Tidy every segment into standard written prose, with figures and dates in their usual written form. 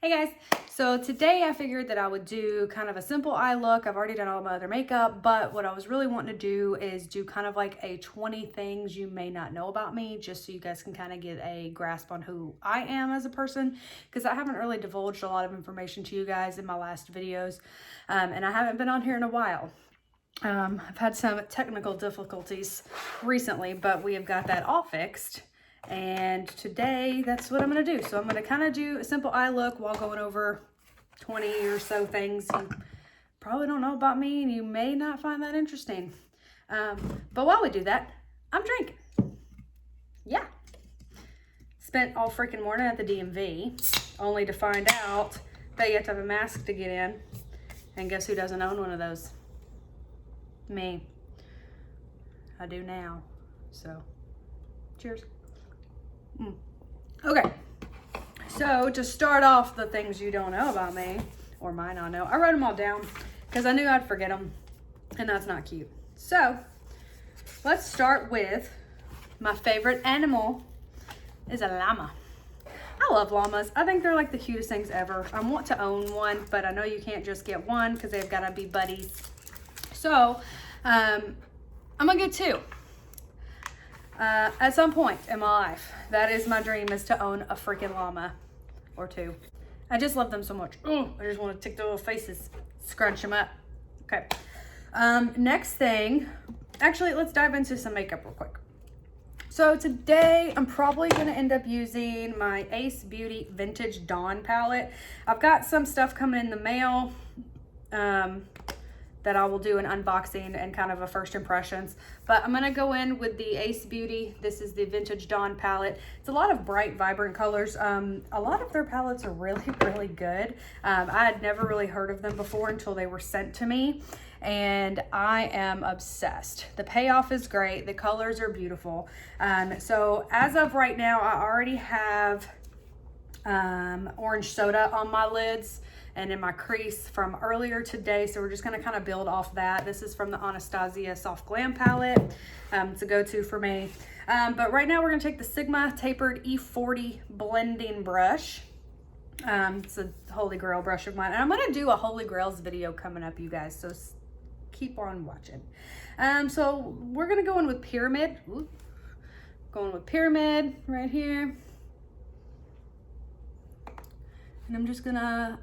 Hey guys, so today I figured that I would do kind of a simple eye look. I've already done all my other makeup, but what I was really wanting to do is do kind of like a 20 things you may not know about me, just so you guys can kind of get a grasp on who I am as a person, because I haven't really divulged a lot of information to you guys in my last videos, and I haven't been on here in a while. I've had some technical difficulties recently, but we have got that all fixed. And today, that's what I'm going to do. So I'm going to kind of do a simple eye look while going over 20 or so things you probably don't know about me, and you may not find that interesting. But while we do that, I'm drinking. Yeah. Spent all freaking morning at the DMV, only to find out that you have to have a mask to get in. And guess who doesn't own one of those? Me. I do now. So, cheers. Okay, so to start off the things you don't know about me, or might not know, I wrote them all down because I knew I'd forget them, and that's not cute. So let's start with my favorite animal is a llama. I love llamas. I think they're like the cutest things ever. I want to own one, but I know you can't just get one because they've got to be buddies. So I'm gonna get two. At some point in my life, that is my dream, is to own a freaking llama or two. I just love them so much. Oh, I just want to take their little faces, scrunch them up. Okay. Next thing, actually, let's dive into some makeup real quick. So today, I'm probably going to end up using my Ace Beauty Vintage Dawn palette. I've got some stuff coming in the mail. That I will do an unboxing and kind of a first impressions. But I'm gonna go in with the Ace Beauty. This is the Vintage Dawn palette. It's a lot of bright, vibrant colors. A lot of their palettes are really, really good. I had never really heard of them before until they were sent to me, and I am obsessed. The payoff is great. The colors are beautiful. So as of right now, I already have orange soda on my lids and in my crease from earlier today, so we're just going to kind of build off that. This is from the Anastasia Soft Glam palette. It's a go-to for me. But right now we're going to take the Sigma Tapered E40 blending brush. It's a holy grail brush of mine, and I'm going to do a holy grails video coming up, you guys, so keep on watching. So we're going to go in with Pyramid. Ooh. Going with Pyramid right here. And I'm just going to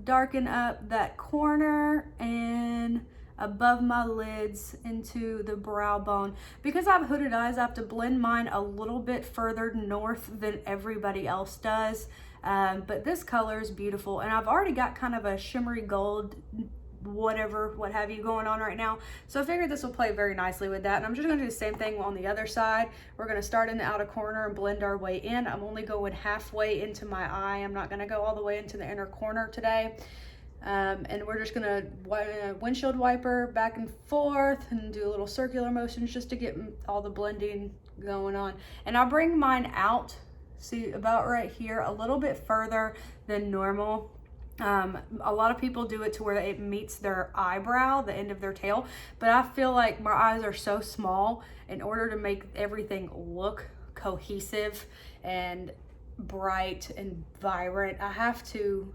darken up that corner and above my lids into the brow bone. Because I have hooded eyes, I have to blend mine a little bit further north than everybody else does. But this color is beautiful, and I've already got kind of a shimmery gold, what have you going on right now. So I figured this will play very nicely with that. And I'm just gonna do the same thing on the other side. We're gonna start in the outer corner and blend our way in. I'm only going halfway into my eye. I'm not gonna go all the way into the inner corner today. And we're just gonna windshield wiper back and forth and do a little circular motions just to get all the blending going on. And I'll bring mine out, see, about right here, a little bit further than normal. A lot of people do it to where it meets their eyebrow, the end of their tail, but I feel like my eyes are so small, in order to make everything look cohesive and bright and vibrant, I have to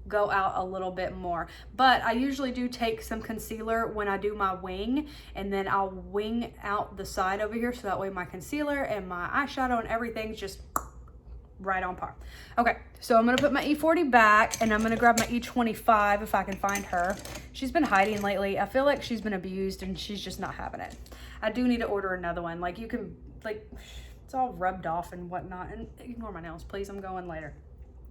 go out a little bit more. But I usually do take some concealer when I do my wing, and then I'll wing out the side over here, so that way my concealer and my eyeshadow and everything's just right on par. Okay, so I'm gonna put my E40 back, and I'm gonna grab my E25 if I can find her. She's been hiding lately. I feel like she's been abused and she's just not having it. I do need to order another one. Like, you can, like, it's all rubbed off and whatnot. And ignore my nails, please. I'm going later.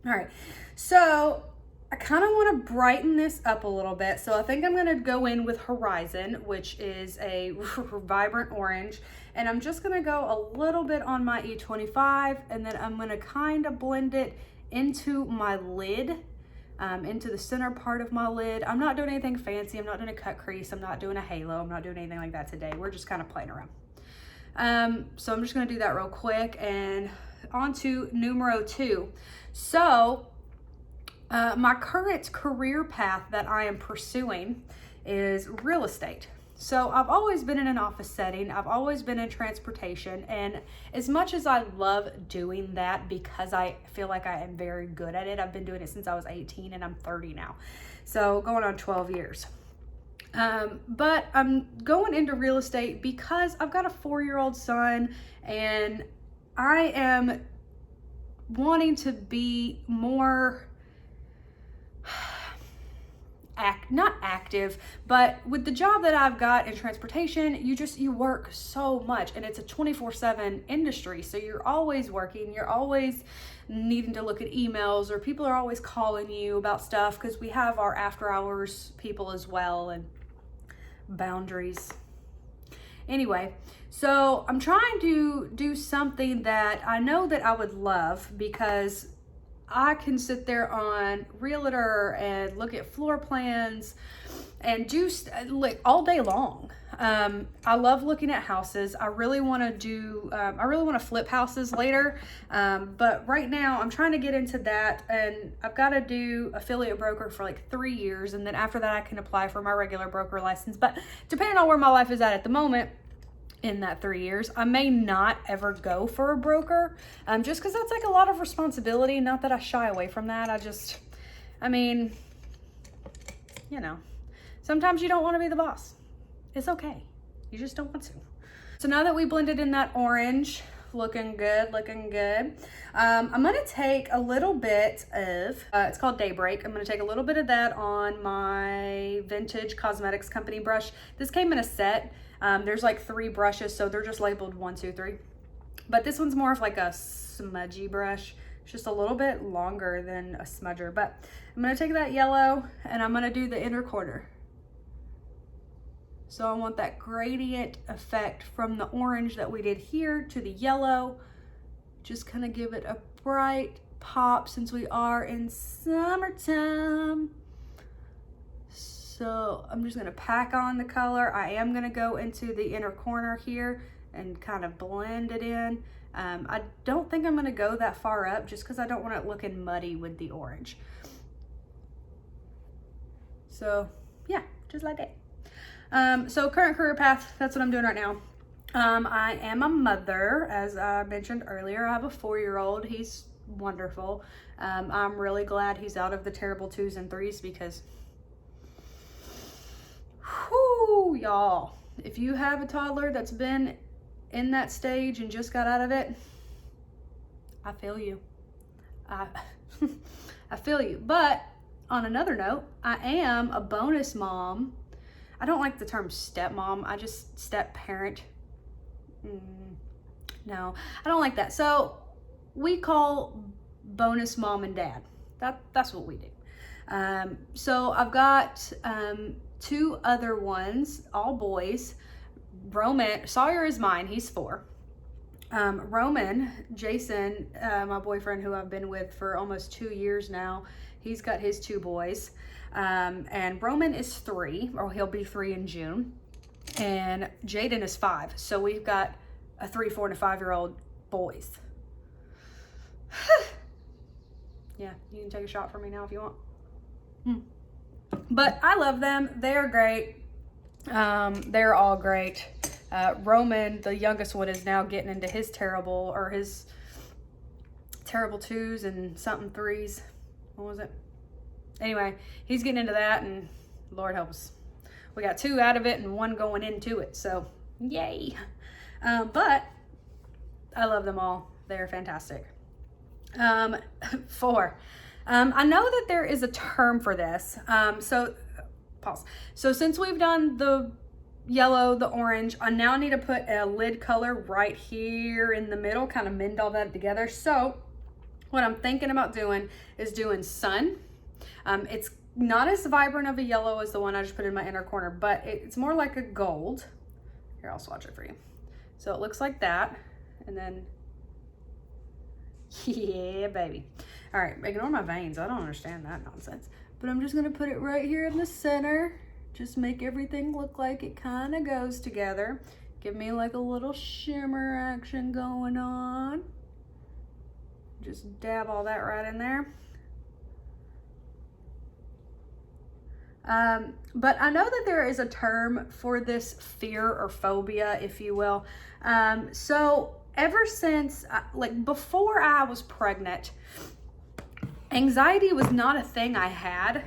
All right, so I kind of want to brighten this up a little bit. So I think I'm going to go in with Horizon, which is a vibrant orange. And I'm just going to go a little bit on my E25, and then I'm going to kind of blend it into my lid, into the center part of my lid. I'm not doing anything fancy. I'm not doing a cut crease. I'm not doing a halo. I'm not doing anything like that today. We're just kind of playing around. So I'm just going to do that real quick, and on to numero 2. So my current career path that I am pursuing is real estate. So I've always been in an office setting. I've always been in transportation. And as much as I love doing that because I feel like I am very good at it, I've been doing it since I was 18 and I'm 30 now. So going on 12 years. But I'm going into real estate because I've got a 4-year-old son and I am wanting to be more not active, but with the job that I've got in transportation, you work so much and it's a 24/7 industry. So you're always working, you're always needing to look at emails, or people are always calling you about stuff because we have our after hours people as well and boundaries. Anyway, so I'm trying to do something that I know that I would love because I can sit there on Realtor and look at floor plans and do like all day long. I love looking at houses. I really want to flip houses later. But right now I'm trying to get into that, and I've got to do affiliate broker for like 3 years. And then after that I can apply for my regular broker license. But depending on where my life is at the moment, in that 3 years, I may not ever go for a broker, just because that's like a lot of responsibility. Not that I shy away from that. I mean, you know, sometimes you don't want to be the boss. It's okay. You just don't want to. So now that we blended in that orange, looking good, looking good. I'm gonna take a little bit of, it's called Daybreak. I'm gonna take a little bit of that on my Vintage Cosmetics Company brush. This came in a set. There's like 3 brushes, so they're just labeled 1, 2, 3. But this one's more of like a smudgy brush. It's just a little bit longer than a smudger. But I'm gonna take that yellow and I'm gonna do the inner corner. So I want that gradient effect from the orange that we did here to the yellow. Just kind of give it a bright pop since we are in summertime. So I'm just gonna pack on the color. I am gonna go into the inner corner here and kind of blend it in. I don't think I'm gonna go that far up just because I don't want it looking muddy with the orange. So yeah, just like that. So current career path, that's what I'm doing right now. I am a mother, as I mentioned earlier. I have a 4-year-old. He's wonderful. I'm really glad he's out of the terrible 2s and 3s because, whoo, y'all, if you have a toddler that's been in that stage and just got out of it, I feel you. I feel you. But on another note, I am a bonus mom. I don't like the term stepmom. I just step parent. No, I don't like that. So we call bonus mom and dad. That's what we do. So I've got 2 other ones, all boys. Roman, Sawyer is mine. He's 4. Roman, Jason, my boyfriend who I've been with for almost 2 years now, he's got his 2 boys. And Roman is 3, or he'll be 3 in June. And Jaden is 5. So we've got a 3, 4, and a 5-year-old boys. Yeah, you can take a shot for me now if you want. But I love them. They're great. They're all great. Roman, the youngest one, is now getting into his terrible 2s and something 3s. What was it? Anyway, he's getting into that, and Lord help us. We got 2 out of it and 1 going into it, so yay. But I love them all. They're fantastic. 4. I know that there is a term for this. So pause. So since we've done the yellow, the orange, I now need to put a lid color right here in the middle, kind of mend all that together. So what I'm thinking about doing is doing sun. It's not as vibrant of a yellow as the one I just put in my inner corner, but it's more like a gold. Here, I'll swatch it for you. So it looks like that. And then, yeah, baby. All right, ignore my veins. I don't understand that nonsense. But I'm just gonna put it right here in the center. Just make everything look like it kind of goes together. Give me like a little shimmer action going on. Just dab all that right in there. But I know that there is a term for this fear or phobia, if you will. So ever since, like before I was pregnant, anxiety was not a thing I had.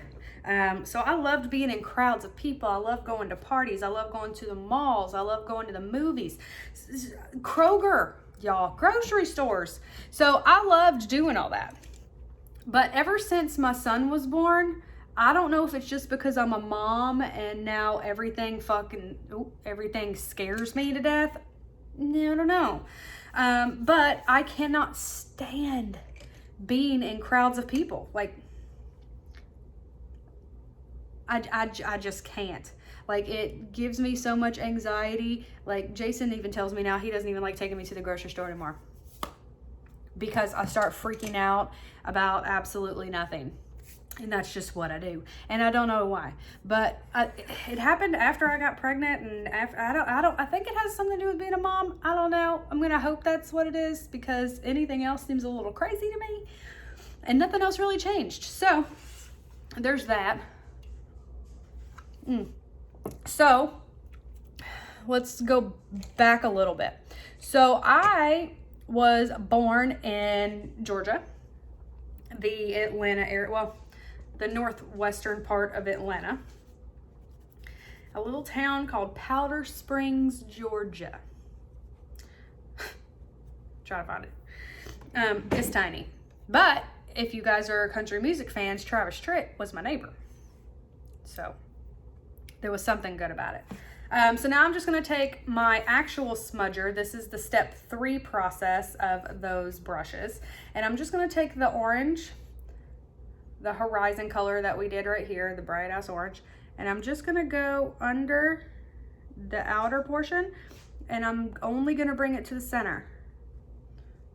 So I loved being in crowds of people. I love going to parties. I love going to the malls. I love going to the movies. Kroger, y'all, grocery stores. So I loved doing all that. But ever since my son was born, I don't know if it's just because I'm a mom and now everything scares me to death. I don't know. But I cannot stand being in crowds of people. Like, I just can't. Like, it gives me so much anxiety. Like, Jason even tells me now he doesn't even like taking me to the grocery store anymore because I start freaking out about absolutely nothing. And that's just what I do. And I don't know why, but it happened after I got pregnant, and I think it has something to do with being a mom. I don't know. I'm going to hope that's what it is, because anything else seems a little crazy to me, and nothing else really changed. So there's that. So let's go back a little bit. So I was born in Georgia, the Atlanta area, well, the northwestern part of Atlanta, a little town called Powder Springs, Georgia. Try to find it. It's tiny. But if you guys are country music fans, Travis Tritt was my neighbor. So there was something good about it. So now I'm just going to take my actual smudger. This is the step 3 process of those brushes. And I'm just going to take the orange, the horizon color that we did right here, the bright ass orange, and I'm just going to go under the outer portion, and I'm only going to bring it to the center,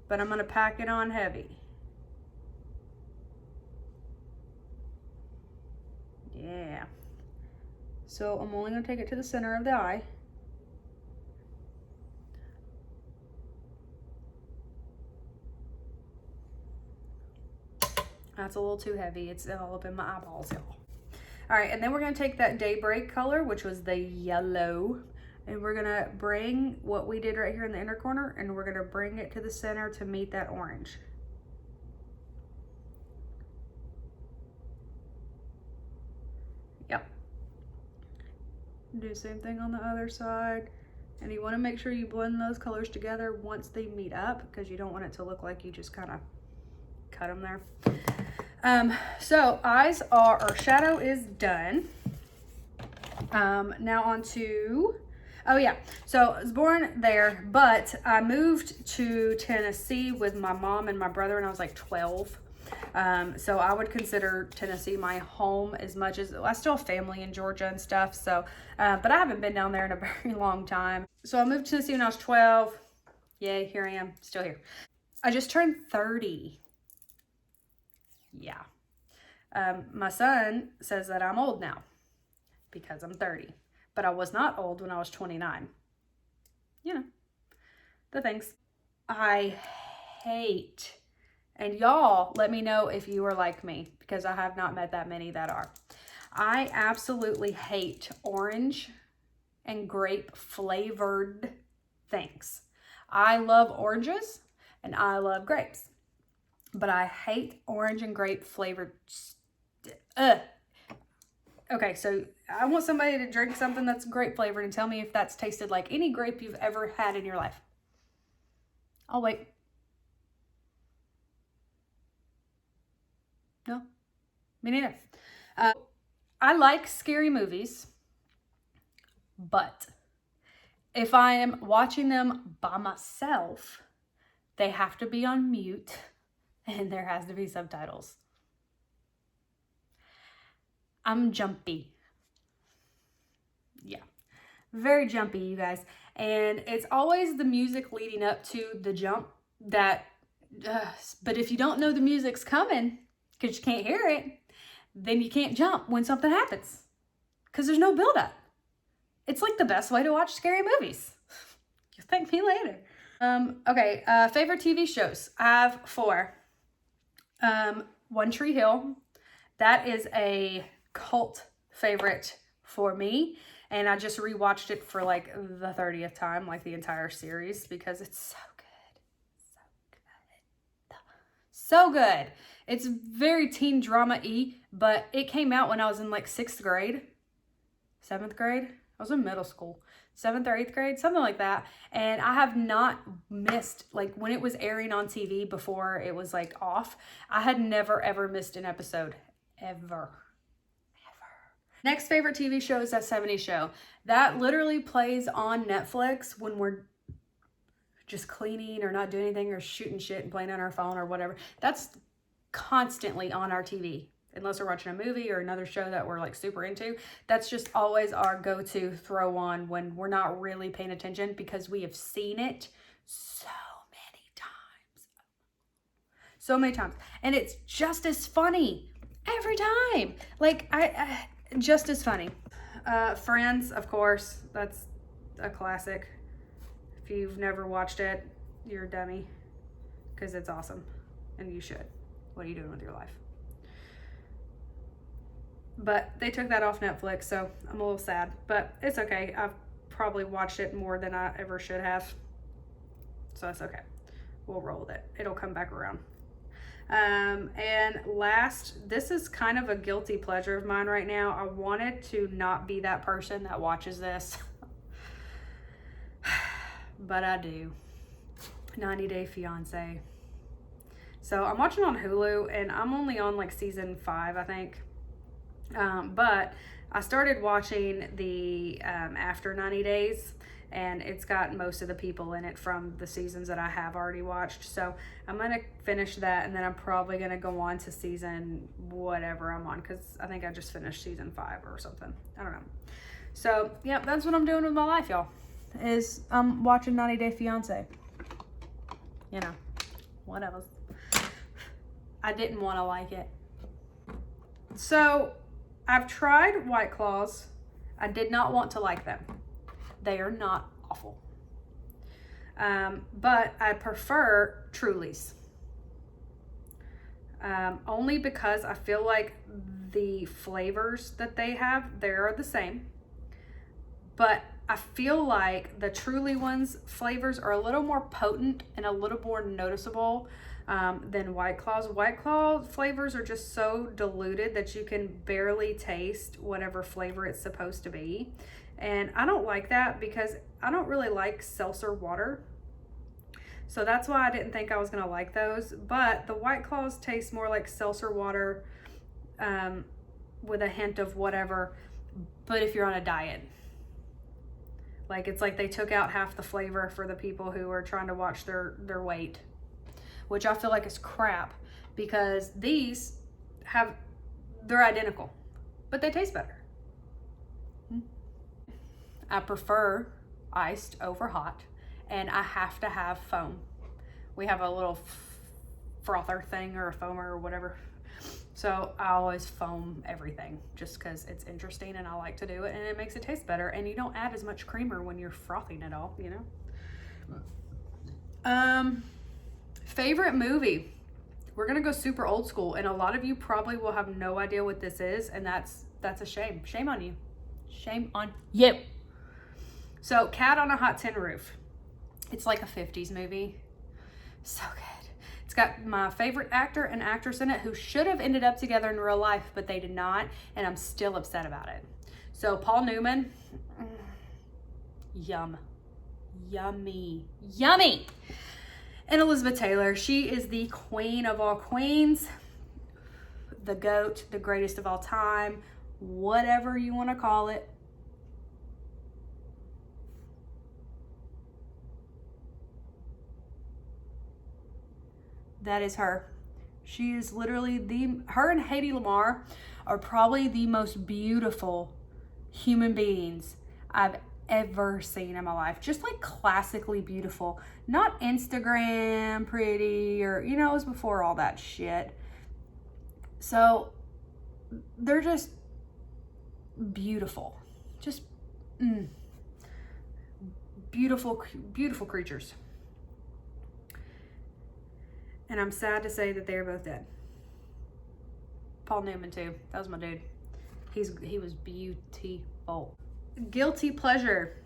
but I'm going to pack it on heavy. Yeah. So I'm only going to take it to the center of the eye. That's a little too heavy. It's all up in my eyeballs, y'all. All right, and then we're going to take that Daybreak color, which was the yellow, and we're going to bring what we did right here in the inner corner, and we're going to bring it to the center to meet that orange. Yep. Do the same thing on the other side. And you want to make sure you blend those colors together once they meet up, because you don't want it to look like you just kind of cut them there. So eyes are, or shadow is done. Now on to, oh yeah, so I was born there, but I moved to Tennessee with my mom and my brother when I was like 12. So I would consider Tennessee my home, as much as I still have family in Georgia and stuff. So, but I haven't been down there in a very long time. So I moved to Tennessee when I was 12. Yay, here I am, still here. I just turned 30. Yeah. My son says that I'm old now because I'm 30, but I was not old when I was 29. You know, the things. I hate, and y'all let me know if you are like me, because I have not met that many that are. I absolutely hate orange and grape flavored things. I love oranges and I love grapes, but I hate orange and grape flavored. Okay, so I want somebody to drink something that's grape flavored and tell me if that's tasted like any grape you've ever had in your life. I'll wait. No, me neither. I like scary movies, but if I am watching them by myself, they have to be on mute and there has to be subtitles. I'm jumpy. Yeah, very jumpy, you guys. And it's always the music leading up to the jump that, but if you don't know the music's coming because you can't hear it, then you can't jump when something happens because there's no build-up. It's like the best way to watch scary movies. You thank me later. Okay, favorite TV shows. I have 4. One Tree Hill. That is a cult favorite for me. And I just rewatched it for like the 30th time, like the entire series, because it's so good. So good. So good. It's very teen drama-y, but it came out when I was in like 6th grade, 7th grade. I was in middle school, 7th or 8th grade, something like that. And I have not missed, like when it was airing on TV before it was like off, I had never ever missed an episode, ever. Next favorite TV show is That 70s Show. That literally plays on Netflix when we're just cleaning or not doing anything or shooting shit and playing on our phone or whatever. That's constantly on our TV. Unless we're watching a movie or another show that we're like super into. That's just always our go-to throw on when we're not really paying attention, because we have seen it so many times. So many times. And it's just as funny every time. Like, I just as funny. Friends, of course, that's a classic. If you've never watched it, you're a dummy, because it's awesome and you should. What are you doing with your life? But they took that off Netflix, so I'm a little sad, but it's okay. I've probably watched it more than I ever should have, so that's okay. We'll roll with it. It'll come back around. And last, this is kind of a guilty pleasure of mine right now. I wanted to not be that person that watches this, but I do. 90 Day Fiance. So I'm watching on Hulu, and I'm only on like season 5, I think. But I started watching the After 90 Days, and it's got most of the people in it from the seasons that I have already watched. So I'm going to finish that, and then I'm probably going to go on to season whatever I'm on, because I think I just finished season 5 or something. I don't know. So, yeah, that's what I'm doing with my life, y'all, is I'm watching 90 Day Fiance. You know, whatever. I didn't want to like it. So, I've tried White Claws. I did not want to like them. They are not awful. But I prefer Trulies. Only because I feel like the flavors that they have, they are the same. But I feel like the Truly ones flavors are a little more potent and a little more noticeable than White Claws. White Claw flavors are just so diluted that you can barely taste whatever flavor it's supposed to be. And I don't like that, because I don't really like seltzer water. So that's why I didn't think I was going to like those. But the White Claws taste more like seltzer water with a hint of whatever. But if you're on a diet. Like, it's like they took out half the flavor for the people who are trying to watch their weight. Which I feel like is crap, because these they're identical, but they taste better. I prefer iced over hot, and I have to have foam. We have a little frother thing, or a foamer or whatever. So I always foam everything, just because it's interesting and I like to do it, and it makes it taste better. And you don't add as much creamer when you're frothing it all, you know? Favorite movie. We're gonna go super old school, and a lot of you probably will have no idea what this is, and that's a shame. Shame on you. Shame on you. So, Cat on a Hot Tin Roof. It's like a 50s movie. So good. It's got my favorite actor and actress in it who should have ended up together in real life, but they did not, and I'm still upset about it. So, Paul Newman. Yummy. Yummy. And Elizabeth Taylor, she is the queen of all queens, the GOAT, the greatest of all time, whatever you want to call it. That is her. She is literally her and Hedy Lamarr are probably the most beautiful human beings I've ever seen in my life. Just like classically beautiful, not Instagram pretty, or you know, it was before all that shit. So they're just beautiful, just beautiful creatures. And I'm sad to say that they're both dead. Paul Newman too. That was my dude. He was beautiful. Guilty pleasure.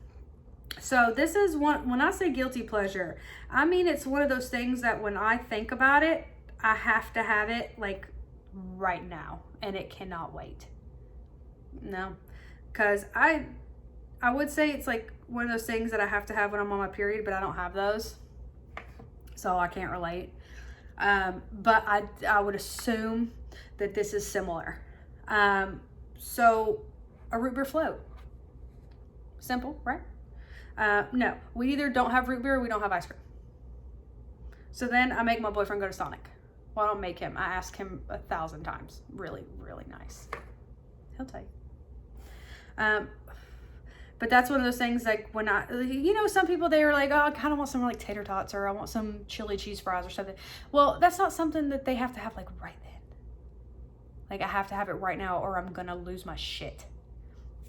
So this is one, when I say guilty pleasure, I mean it's one of those things that when I think about it, I have to have it like right now, and it cannot wait. No, because I would say it's like one of those things that I have to have when I'm on my period, but I don't have those, so I can't relate. But I would assume that this is similar. So a root beer float. Simple, right? No, we either don't have root beer or we don't have ice cream. So then I make my boyfriend go to Sonic. Well, I don't make him. I ask him 1,000 times. Really, really nice. He'll tell you. But that's one of those things, like when some people, they are like, oh, I kind of want some like tater tots, or I want some chili cheese fries or something. Well, that's not something that they have to have like right then. Like I have to have it right now or I'm going to lose my shit.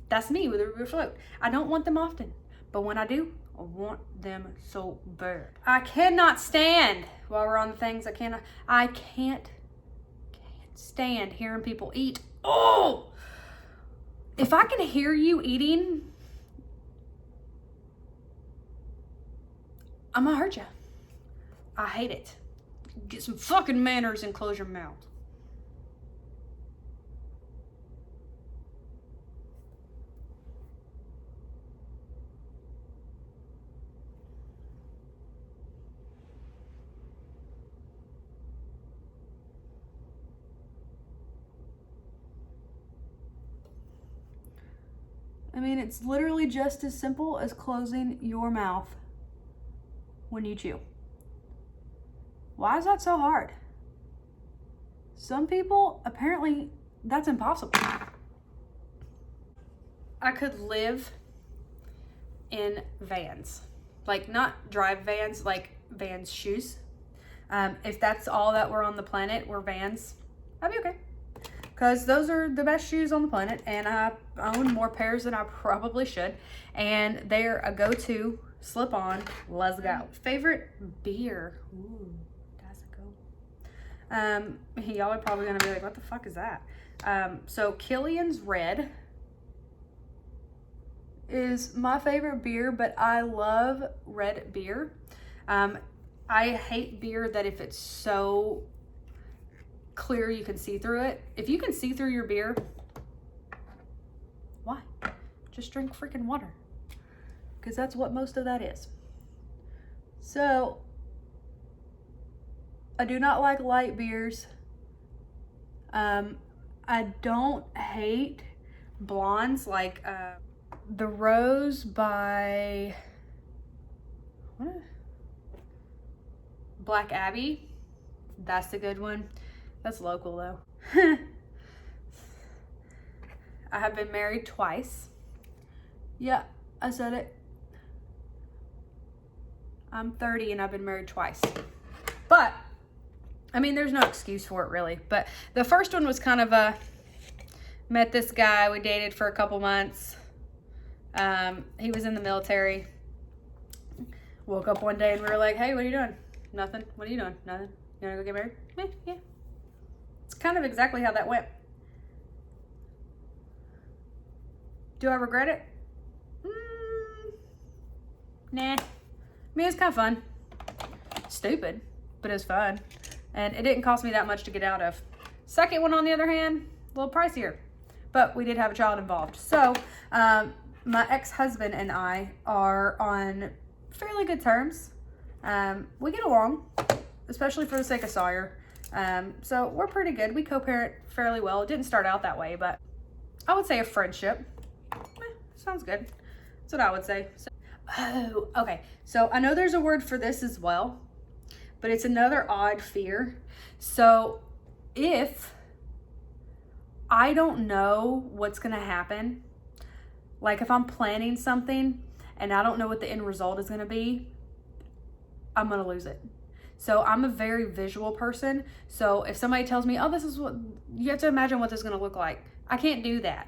That's me with a root beer float. I don't want them often, but when I do, I want them so bad. I cannot stand, while we're on the things, I can't stand hearing people eat. Oh! If I can hear you eating, I'm gonna hurt you. I hate it. Get some fucking manners and close your mouth. I mean, it's literally just as simple as closing your mouth when you chew. Why is that so hard? Some people, apparently, that's impossible. I could live in Vans. Like, not drive Vans, like Vans shoes. If that's all that we're on the planet, we're Vans, I'd be okay. Because those are the best shoes on the planet, and I own more pairs than I probably should, and they're a go-to slip-on. Let's go. Favorite beer? Ooh, that's a go. Y'all are probably gonna be like, what the fuck is that? So Killian's Red is my favorite beer, but I love red beer. I hate beer that if it's so clear you can see through it. If you can see through your beer, why? Just drink freaking water, because that's what most of that is. So I do not like light beers. I don't hate blondes, like the Rose by Black Abbey. That's a good one. That's local though. I have been married twice. Yeah, I said it. I'm 30 and I've been married twice. But, I mean, there's no excuse for it really. But the first one was kind of met this guy, we dated for a couple months. He was in the military. Woke up one day and we were like, hey, what are you doing? Nothing. What are you doing? Nothing. You wanna go get married? Yeah. It's kind of exactly how that went. Do I regret it? Nah. I mean, it's kind of fun. Stupid, but it's fun. And it didn't cost me that much to get out of. Second one, on the other hand, a little pricier. But we did have a child involved. So, my ex-husband and I are on fairly good terms. We get along, especially for the sake of Sawyer. So we're pretty good. We co-parent fairly well. It didn't start out that way, but I would say a friendship. Sounds good. That's what I would say. So, oh, okay. So I know there's a word for this as well, but it's another odd fear. So if I don't know what's going to happen, like if I'm planning something and I don't know what the end result is going to be, I'm going to lose it. So I'm a very visual person. So if somebody tells me, oh, this is what, you have to imagine what this is going to look like. I can't do that.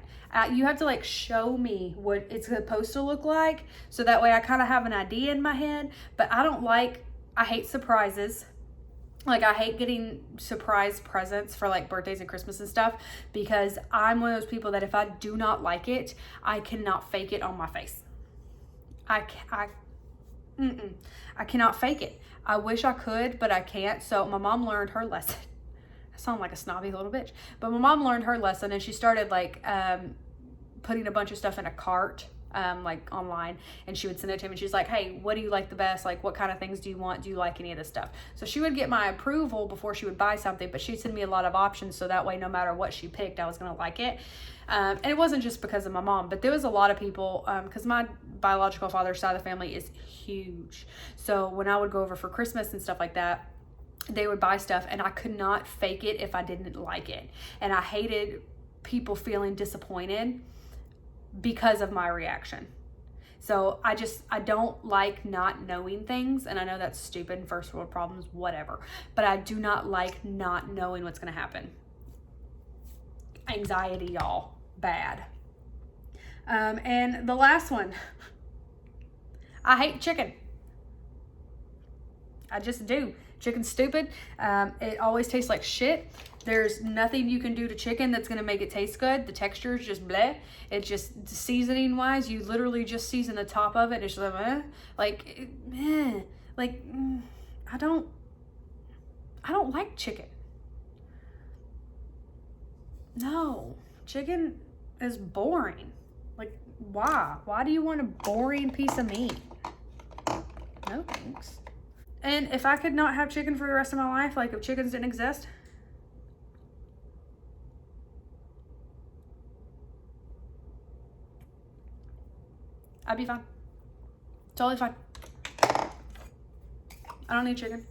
You have to like show me what it's supposed to look like. So that way I kind of have an idea in my head, but I hate surprises. Like, I hate getting surprise presents for like birthdays and Christmas and stuff, because I'm one of those people that if I do not like it, I cannot fake it on my face. I cannot fake it. I wish I could, but I can't. So my mom learned her lesson. I sound like a snobby little bitch, but my mom learned her lesson, and she started like putting a bunch of stuff in a cart, like online, and she would send it to me, and she's like, hey, what do you like the best? Like, what kind of things do you want? Do you like any of this stuff? So she would get my approval before she would buy something, but she'd send me a lot of options, so that way no matter what she picked, I was gonna like it. And it wasn't just because of my mom, but there was a lot of people, because my biological father's side of the family is huge. So when I would go over for Christmas and stuff like that, they would buy stuff, and I could not fake it if I didn't like it. And I hated people feeling disappointed because of my reaction. So I don't like not knowing things, and I know that's stupid, first world problems, whatever, but I do not like not knowing what's gonna happen. Anxiety, y'all, bad. And the last one, I hate chicken. I just do. Chicken's stupid. It always tastes like shit. There's nothing you can do to chicken that's going to make it taste good. The texture is just bleh. It's just, seasoning wise, you literally just season the top of it. It's just like, I don't like chicken. No, chicken is boring. Like, why? Why do you want a boring piece of meat? No thanks. And if I could not have chicken for the rest of my life, like if chickens didn't exist, I'd be fine. Totally fine. I don't need chicken.